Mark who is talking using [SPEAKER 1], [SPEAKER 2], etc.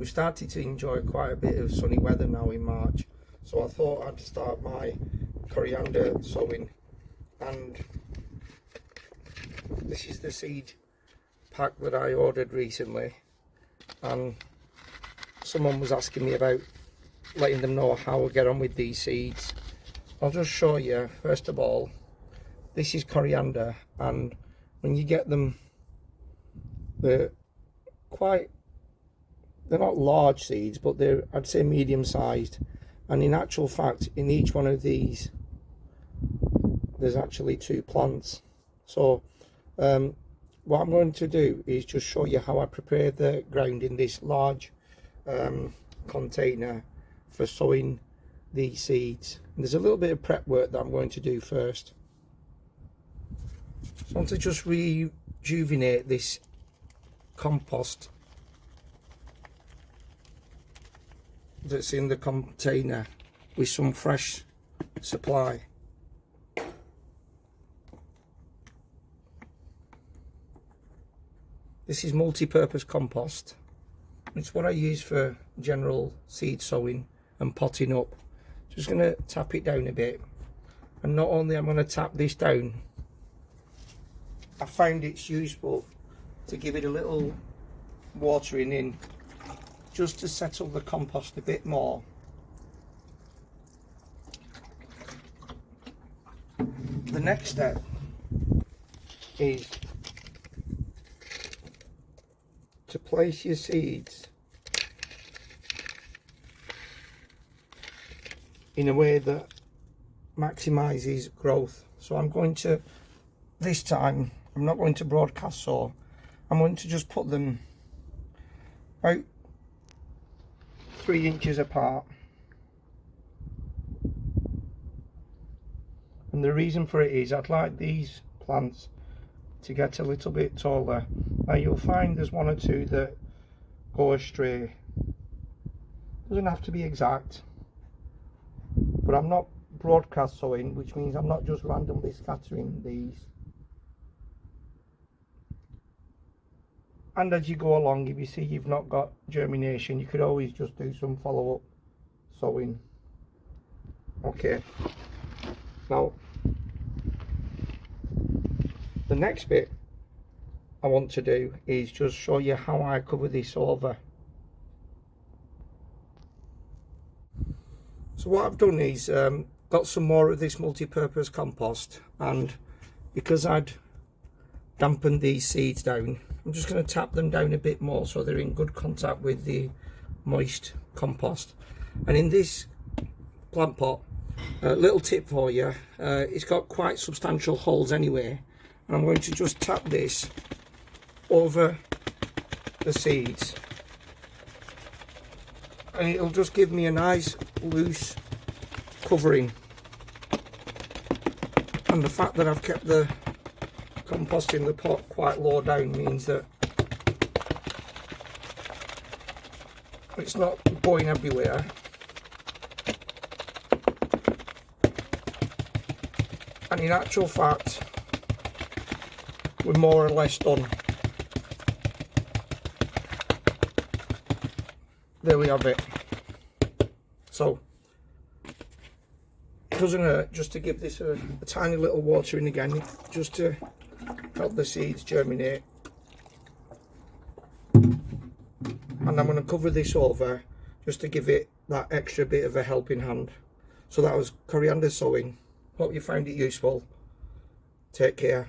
[SPEAKER 1] we've started to enjoy quite a bit of sunny weather now in March, so I thought I'd start my coriander sowing. And this is the seed pack that I ordered recently, and someone was asking me about letting them know how I get on with these seeds. I'll just show you. First of all, this is coriander, and when you get them, they're not large seeds, but they're, I'd say, medium sized. And in actual fact, in each one of these there's actually 2 plants. So what I'm going to do is just show you how I prepare the ground in this large container for sowing these seeds. And there's a little bit of prep work that I'm going to do first. So I want to just rejuvenate this compost that's in the container with some fresh supply. This is multi-purpose compost. It's what I use for general seed sowing and potting up. Just going to tap it down a bit, and not only I'm going to tap this down, I find it's useful to give it a little watering in just to settle the compost a bit more. The next step is to place your seeds in a way that maximizes growth. So I'm going to, this time, I'm not going to broadcast sow. I'm going to just put them about 3 inches apart. And the reason for it is I'd like these plants to get a little bit taller. Now you'll find there's 1 or 2 that go astray. Doesn't have to be exact, but I'm not broadcast sowing, which means I'm not just randomly scattering these. And as you go along, if you see you've not got germination, you could always just do some follow-up sowing. Okay, now the next bit I want to do is just show you how I cover this over. So what I've done is got some more of this multi-purpose compost, and because I'd dampened these seeds down, I'm just going to tap them down a bit more so they're in good contact with the moist compost. And in this plant pot, a little tip for you, it's got quite substantial holes anyway, and I'm going to just tap this over the seeds, and it'll just give me a nice loose covering. And the fact that I've kept the compost in the pot quite low down means that it's not going everywhere. And in actual fact, we're more or less done. There we have it. So it doesn't hurt just to give this a tiny little watering again, just to help the seeds germinate. And I'm going to cover this over just to give it that extra bit of a helping hand. So that was coriander sowing. Hope you found it useful. Take care.